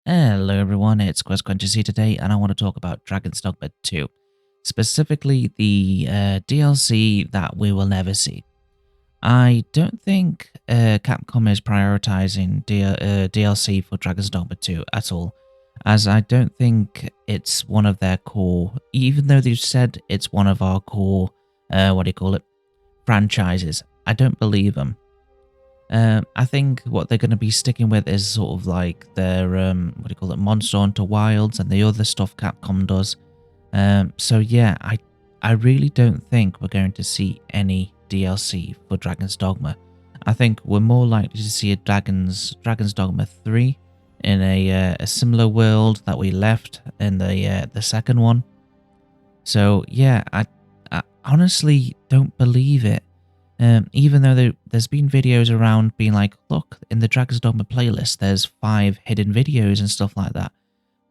Hello everyone, it's QuestQuentus today, and I want to talk about Dragon's Dogma 2. Specifically, the DLC that we will never see. I don't think Capcom is prioritizing DLC for Dragon's Dogma 2 at all, as I don't think it's one of their core, even though they've said it's one of our core, franchises. I don't believe them. I think what they're going to be sticking with is sort of like their Monster Hunter Wilds and the other stuff Capcom does. So yeah, I really don't think we're going to see any DLC for Dragon's Dogma. I think we're more likely to see a Dragon's Dogma 3 in a similar world that we left in the second one. So yeah, I honestly don't believe it. Even though there's been videos around being like, look, in the Dragon's Dogma playlist, there's 5 hidden videos and stuff like that.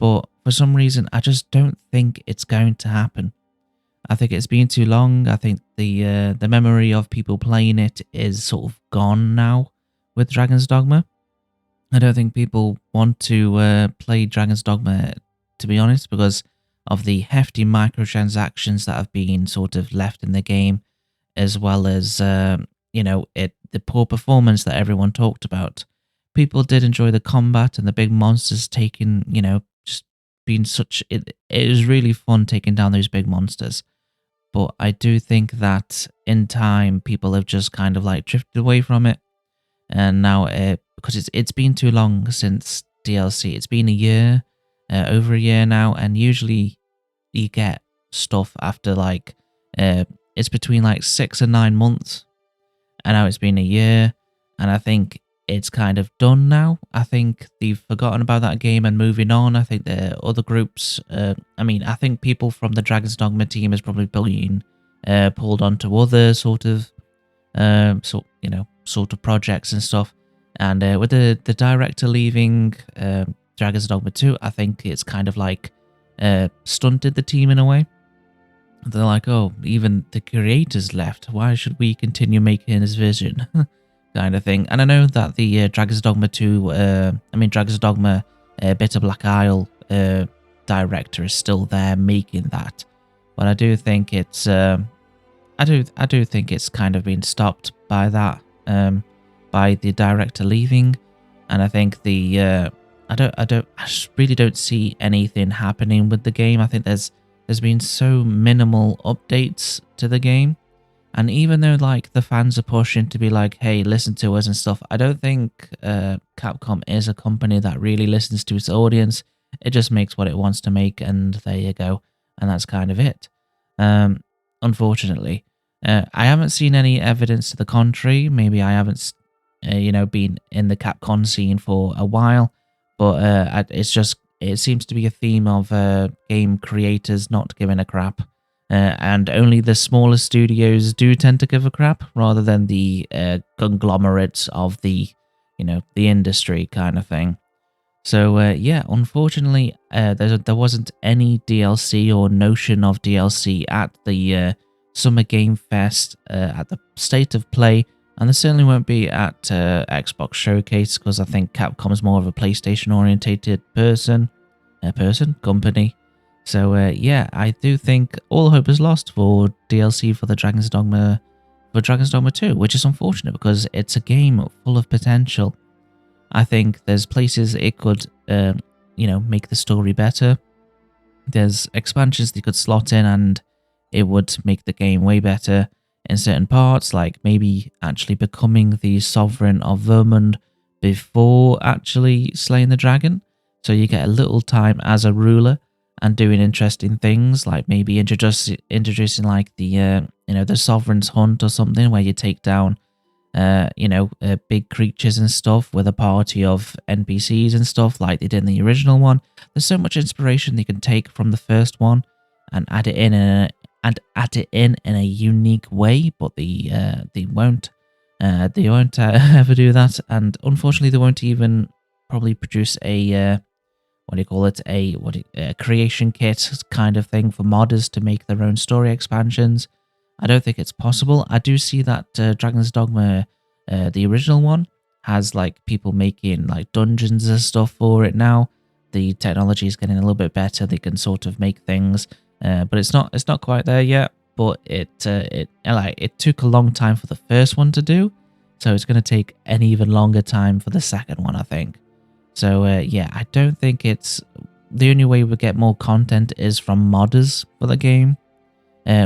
But for some reason, I just don't think it's going to happen. I think it's been too long. I think the memory of people playing it is sort of gone now with Dragon's Dogma. I don't think people want to play Dragon's Dogma, to be honest, because of the hefty microtransactions that have been sort of left in the game, as well as the poor performance that everyone talked about. People did enjoy the combat and the big monsters taking, just being such. It was really fun taking down those big monsters. But I do think that in time, people have just kind of like drifted away from it, and now because it's been too long since DLC. It's been a year, over a year now, and usually you get stuff after like it's between like 6 and 9 months. And now it's been a year, and I think it's kind of done now. I think they've forgotten about that game and moving on. I think the other groups, I think people from the Dragon's Dogma team has probably been pulled onto other sort of projects and stuff. And with the director leaving Dragon's Dogma 2, I think it's kind of like stunted the team in a way. They're like, oh, even the creators left. Why should we continue making his vision? Kind of thing. And I know that the Dragon's Dogma 2, Dragon's Dogma Bitter Black Isle director is still there making that. But I do think it's, I do think it's kind of been stopped by that, by the director leaving. And I think I really don't see anything happening with the game. I think there's been so minimal updates to the game, and even though like the fans are pushing to be like, hey, listen to us and stuff, I don't think Capcom is a company that really listens to its audience. It just makes what it wants to make, and there you go, and that's kind of it. Unfortunately, I haven't seen any evidence to the contrary. Maybe I haven't been in the Capcom scene for a while, but it seems to be a theme of game creators not giving a crap. And only the smaller studios do tend to give a crap, rather than the conglomerates of the industry kind of thing. So yeah, unfortunately, there wasn't any DLC or notion of DLC at the Summer Game Fest at the State of Play. And there certainly won't be at Xbox Showcase, because I think Capcom is more of a PlayStation-orientated company. So yeah, I do think all hope is lost for DLC for the Dragon's Dogma 2, which is unfortunate because it's a game full of potential. I think there's places it could, make the story better. There's expansions they could slot in, and it would make the game way better in certain parts, like maybe actually becoming the sovereign of Vermund before actually slaying the dragon. So you get a little time as a ruler and doing interesting things, like maybe introducing like the sovereign's hunt or something, where you take down big creatures and stuff with a party of NPCs and stuff like they did in the original one. There's so much inspiration they can take from the first one and add it in in a unique way, but they won't ever do that. And unfortunately, they won't even probably produce a creation kit kind of thing for modders to make their own story expansions. I don't think it's possible. I do see that Dragon's Dogma, the original one, has like people making like dungeons and stuff for it now. the technology is getting a little bit better. They can sort of make things, but it's not quite there yet. But it took a long time for the first one to do, so it's going to take an even longer time for the second one, I think. So yeah, I don't think it's the only way we get more content is from modders for the game,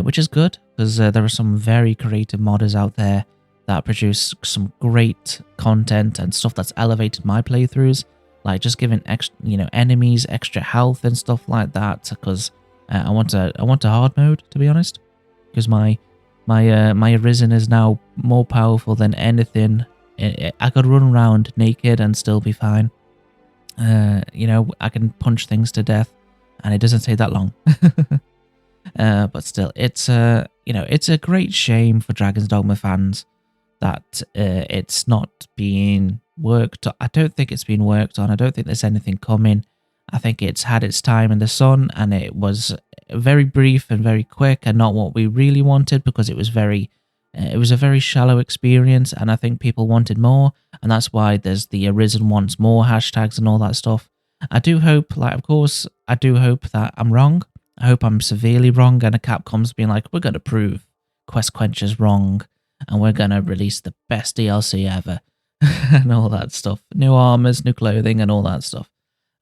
which is good because there are some very creative modders out there that produce some great content and stuff that's elevated my playthroughs, like just giving extra, enemies extra health and stuff like that. Because I want a hard mode, to be honest, because my Arisen is now more powerful than anything. I could run around naked and still be fine. I can punch things to death, and it doesn't take that long. But still, it's a great shame for Dragon's Dogma fans that it's not being worked on. I don't think it's been worked on. I don't think there's anything coming. I think it's had its time in the sun, and it was very brief and very quick, and not what we really wanted, because it was a very shallow experience, and I think people wanted more, and that's why there's the Arisen wants more hashtags and all that stuff. I do hope, of course, I do hope that I'm wrong. I hope I'm severely wrong, and a Capcom's being like, we're going to prove Quest Quencher's wrong, and we're going to release the best DLC ever, and all that stuff. New armors, new clothing, and all that stuff.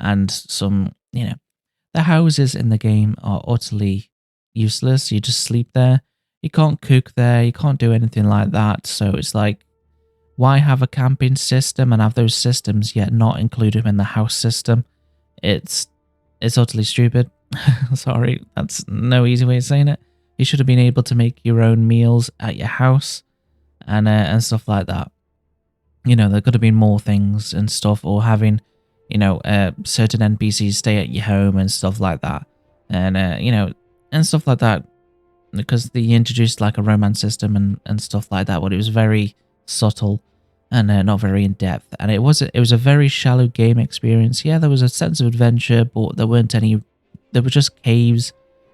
And some, the houses in the game are utterly useless. You just sleep there. You can't cook there. You can't do anything like that. So it's like, why have a camping system and have those systems yet not include them in the house system? It's utterly stupid. Sorry, that's no easy way of saying it. You should have been able to make your own meals at your house and stuff like that. There could have been more things and stuff, or having, certain NPCs stay at your home and stuff like that. And, and stuff like that. Because they introduced like a romance system and stuff like that, but it was very subtle and not very in depth. And it was a very shallow game experience. Yeah, there was a sense of adventure, but there weren't any. There were just caves,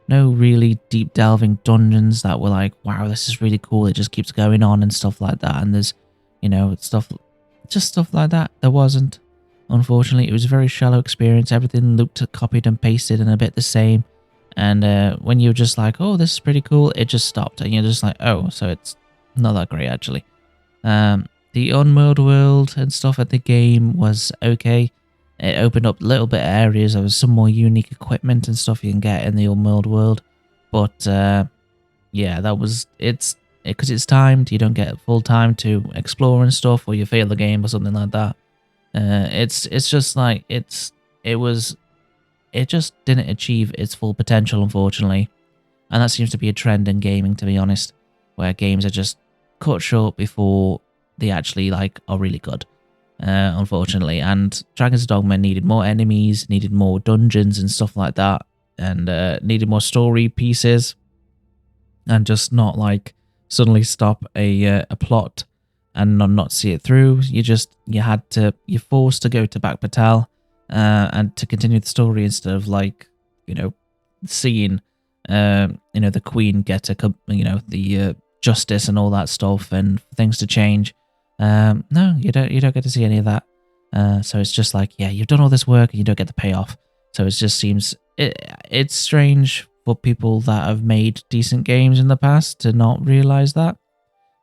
no really deep delving dungeons that were like, wow, this is really cool. It just keeps going on and stuff like that. And there's, stuff like that. There wasn't. Unfortunately, it was a very shallow experience. Everything looked copied and pasted and a bit the same. And when you're just like, oh, this is pretty cool, it just stopped. And you're just like, oh, so it's not that great, actually. The unworld world and stuff at the game was okay. It opened up little bit of areas. There was some more unique equipment and stuff you can get in the unworld world. But, yeah, because it's timed. You don't get full time to explore and stuff, or you fail the game or something like that. It's just like, it just didn't achieve its full potential, unfortunately. And that seems to be a trend in gaming, to be honest, where games are just cut short before they actually are really good, unfortunately. And Dragon's Dogma needed more enemies, needed more dungeons and stuff like that, and needed more story pieces, and just not suddenly stop a plot and not see it through. You're forced to go to Bak Patel and to continue the story, instead of seeing the queen get the justice and all that stuff and things to change. No, you don't get to see any of that. So it's just like, yeah, you've done all this work and you don't get the payoff. So it just seems it's strange for people that have made decent games in the past to not realize that.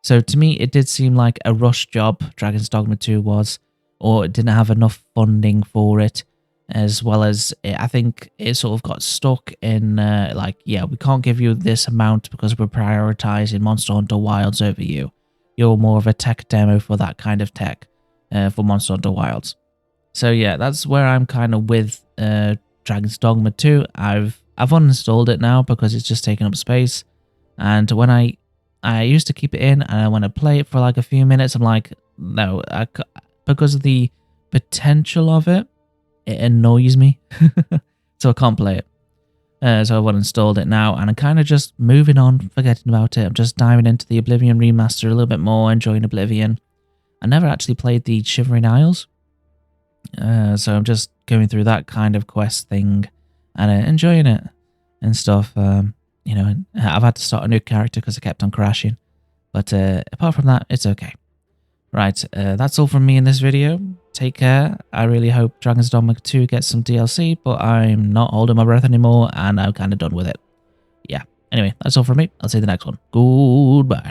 So to me, it did seem like a rush job, Dragon's Dogma 2 was, or it didn't have enough funding for it, as well as I think it sort of got stuck in we can't give you this amount because we're prioritizing Monster Hunter Wilds over you. You're more of a tech demo for that kind of tech for Monster Hunter Wilds. So yeah, that's where I'm kind of with Dragon's Dogma 2. I've uninstalled it now because it's just taking up space, and when I used to keep it in, and when I play it for a few minutes, I'm like, no, because of the potential of it, it annoys me. So I can't play it. So I've uninstalled it now, and I'm kind of just moving on, forgetting about it. I'm just diving into the Oblivion remaster a little bit more, enjoying Oblivion. I never actually played the Shivering Isles, so I'm just going through that kind of quest thing and enjoying it and stuff. I've had to start a new character because I kept on crashing, but apart from that, it's okay. Right, that's all from me in this video. take care. I really hope Dragon's Dogma 2 gets some DLC, but I'm not holding my breath anymore, and I'm kind of done with it. Yeah. Anyway, that's all from me. I'll see you in the next one. Goodbye.